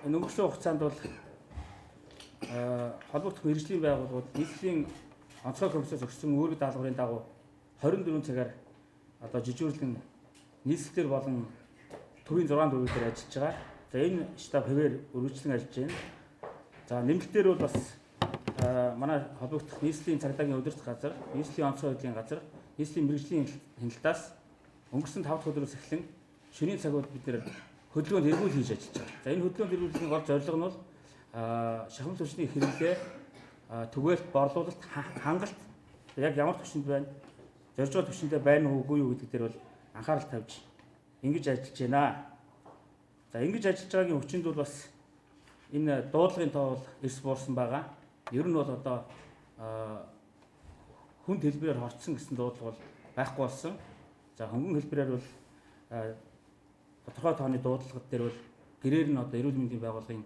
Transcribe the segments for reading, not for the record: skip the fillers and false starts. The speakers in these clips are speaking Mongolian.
энэ өнгөрсөн хугацаанд бол холбогдох мэргэжлийн байгууллагууд нийслэлийн онцгой комиссоос өгсөн үүрэг даалгаврын дагуу 24 цагаар одоо жижүүрлэн нийслэлээр болон төвийн 6 төвөөр ажиллаж байгаа. За энэ штаб хэвээр үргэлжлэн ажиллаж байна. За нэмэлтээр бол бас манай холбогдох нийслэлийн цагдаагийн удирдах газар, нийслэлийн онцгой байдлын газар, нийслэлийн мэргэжлийн хяналтаас өнгөрсөн 5 дахь өдрөөс эхлэн шөнийн цагууд бид нэр хөдөлгөөнд эргүүл хийж ажиллаж байгаа. За энэ хөдөлгөөнд эргүүлэхийн гол зорилго нь бол шахмал түвшний хэрэглээ, түгээлт, борлуулалт, хангалт яг ямар түвшинд байна, зорж байгаа түвшиндээ байна уугүй юу гэдэг дээр бол анхаарал тавьж ингэж ажиллаж байна. За ингэж ажиллаж байгаагийн хүчинд бол бас энэ дуудлагын тоо бол эрс буурсан байгаа. Ер нь бол одоо хүнд хэлбэрээр хорцсон гэсэн дуудлага бол байхгүй болсон. За хөнгөн хэлбэрээр бол тодорхой тооны дуудлагад дээр бол гэрээр нь одоо эрүүл мэндийн байгууллагын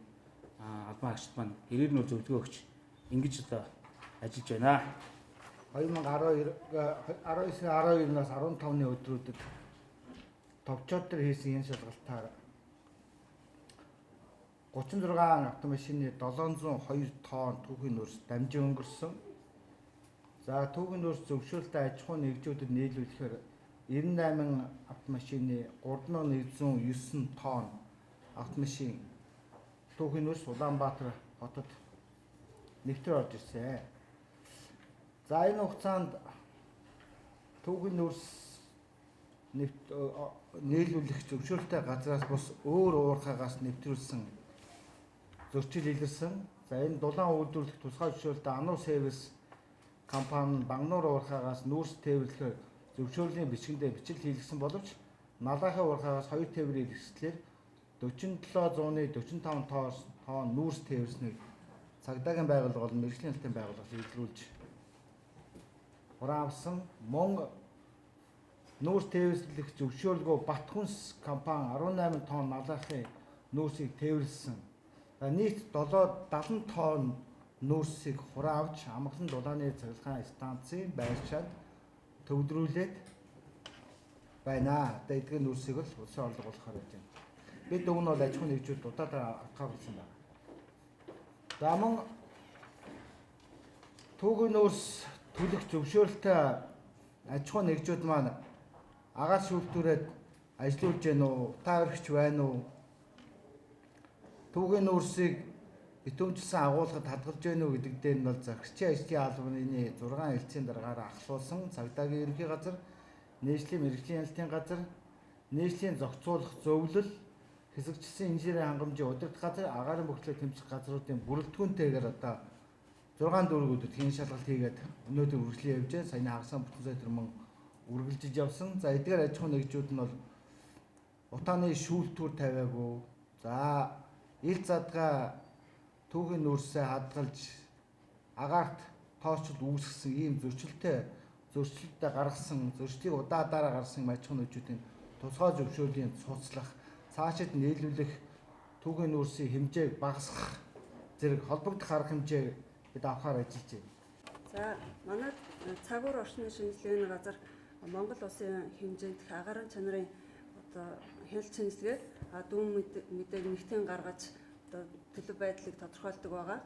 албан хаагчид маань гэрээр нь зөвлөгөө өгч ингэж одоо ажиллаж байна. 19-12-наас 15-ны өдрүүдэд товчоод төр хийсэн энэ шалгалтаар 36 автомашины 702 тонн түүхийн нөөц дамжин өнгөрсөн. За түүхийн нөөц зөвшөөрөлтэй аж ахуйн нэгжүүдэд нийлүүлэхээр 98 автомашины 3109 тонн автомашин түүхийн нөөц Улаанбаатар хотод нэвтрээ орж ирсэн. За энэ хугацаанд түүхийн нөөц нийлүүлэх зөвшөөрөлтэй газраас бус өөр уурхаагаас нэвтрүүлсэн зөрчил илэрсэн. За энэ дулаан үйлдвэрлэх тусгай зөвшөөрөлтэй Ануу сервис компани Бангнуур уурхаагаас нүүрс тээвэрлэхээр зөвшөөрлийн бичгэндээ бичил хийлгэсэн боловч налаахын уурхаагаас 2 тээврийн хэрэгслээр 4745 тонн нүүрс тээвэрснийг цагдаагийн байгууллага болон мэргэжлийн хэлтийн байгууллага илрүүлж хураамсан. Мөн нүүрс тээвэрлэх зөвшөөрөлгүй Батхүнс компани 18 тонн налаахын нүүрсийг тээвэрлсэн. Нийт 70 тонн нүүрсийг хураавч амгалан дулааны цахилгаан станцын байршаад төвлөрүүлээд байна. Одоо эдгээр нүүрсийг л улсын орлого болохоор байж байна. Бид өгн бол аж ахуйн нэгжүүд удаадараа авахгүйсэн байна. За мөн түүхийн нүүрс төлөх зөвшөөрөлтэй аж ахуйн нэгжүүд маань агаар шүүлтүүрээд ажиллаж гэнэ үү? Та өргөч байна уу? Түүхийн нүүрсийг битүүмжилсэн агуулгад хадгалж гэнэ үү гэдэг дээр нь бол захирчийн ажлын албаны 6 хэлцээний дараагаар ахлуулсан цагдаагийн ерөнхий газар, нийслэлийн мэргэжлийн хэлтийн газар, нийслэлийн зохицуулах зөвлөл, хэсэгчилсэн инженерийн хангамжийн удирдах газар, агаарын бохирдлыг тэмцэх газруудын бүрэлдэхүүнтэйгээр одоо 6 дүүргүүдэд хийн шалгалт хийгээд өнөөдөр үргэлжлэн явж байна. Саяны хагасан бүтэн сая төгрөг үргэлжлэж явсан. За эдгээр аж ахуйн нэгжүүд нь бол утааны шүүлтүүр тавиагүй. За ил задгаа түүхийн нүүрсээ хадгалж агаарт тоочд үүсгэсэн ийм зөрчилтэй гаргасан зөрчлийг удаадараа гаргасан аж ахуйн нэгжүүдийн тусгай зөвшөөрлийн цуцлах, цаашид нийлүүлэх түүхийн нүүрсийн хэмжээг багасгах зэрэг холбогдох арга хэмжээ бид авахаар ажиллаж байна. За манай цагуур орчны шинжилгээний газар Монгол улсын хэмжээнд агаарын чанарын одоо хяналт шинжилгээ дүүн мэдээг нэгтэн гаргаж одоо төлөв байдлыг тодорхойлдог байгаа.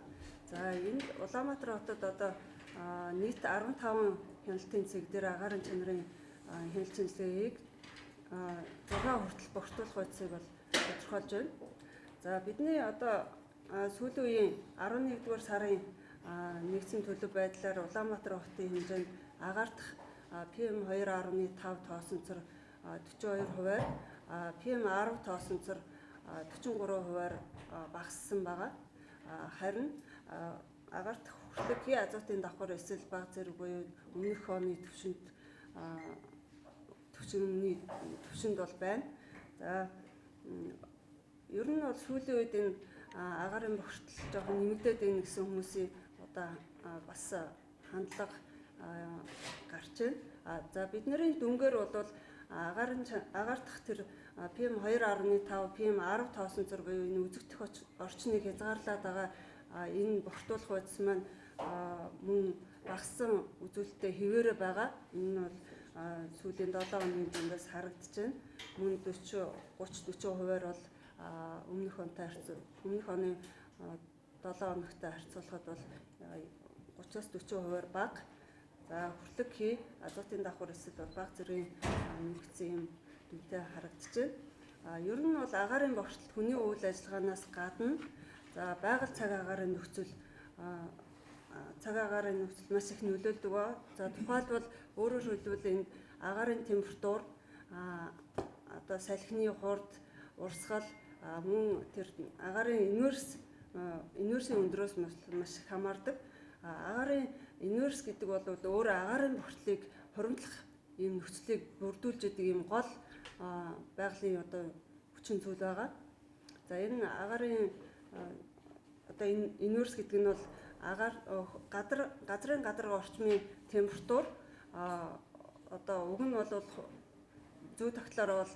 За энд Улаанбаатар хотод одоо нийт 15 хяналтын цэг дээр агаарын чанарын хяналт шинжилгээг 6 хүртэл богтуулах байдлыг бол тодорхойлж байна. За бидний одоо сүүлийн үеийн 11-р сарын нэгдсэн төлөв байдлаар Улаанбаатар хотын хэмжээнд агаардах PM2.5 тоосонцор 42%, PM10 тоосонцор 43%-аар багассан байгаа. Харин агаардах хүртэлэг хий азотын давхар эсвэл баг зэрэг буюу өмнөх оны төвшөнд бол байна. За ер нь бол сүүлийн үед энэ агаарын бохирдол жоохон нэмэгдээд байна гэсэн хүмүүсийн одоо бас хандлага гарч байна. За бидний дүнгээр бол агаардах тэр PM2.5, PM10 тоосонцор буюу энэ үзэгдэх орчныг хязгаарлаад байгаа энэ бохирдуулах байдал маань мөн багассан үзүүлэлттэй хэвээрээ байгаа. Энэ нь бол сүүлийн 7 хоногийн дундаас харагдаж байна. Мөн 30-40%-аар бол өмнөх оны 7 хоногтой харьцуулахад бол 30-40% бага. За хүртэг хий азотын давхар эсэд бол бага зэргийн нэмэгдсэн юм дүнтэй харагдаж байна. Ер нь бол агаарын богцолт хүний үйл ажиллагаанаас гадна за байгаль цаг агаарын нөхцөл маш их нөлөөлдөг ба. За тухайлбал өөрөөр хэлбэл энэ агаарын температур одоо салхины хурд, урсгал мөн тэр агаарын инверсийн өндрөөс маш их хамаардаг. Агаарын инверс гэдэг бол өөрөө агаарын бохирдлыг хуримтлах ийм нөхцөлийг бүрдүүлж идэг ийм гол байгалийн одоо хүчин зүйл байгаа. За энэ агаарын одоо энэ инверс гэдэг нь бол газрын гадарга орчмын температур одоо уг нь бол зүй тогтлоор бол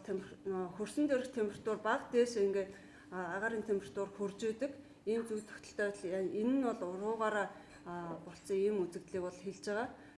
хөрсөн дээрх температур бага дээш ингээд агаарын температур хурж идэг. Ийм зүй тогтолтой энэ нь бол уруугаараа болцсон ийм үзэгдлийг бол хэлж байгаа.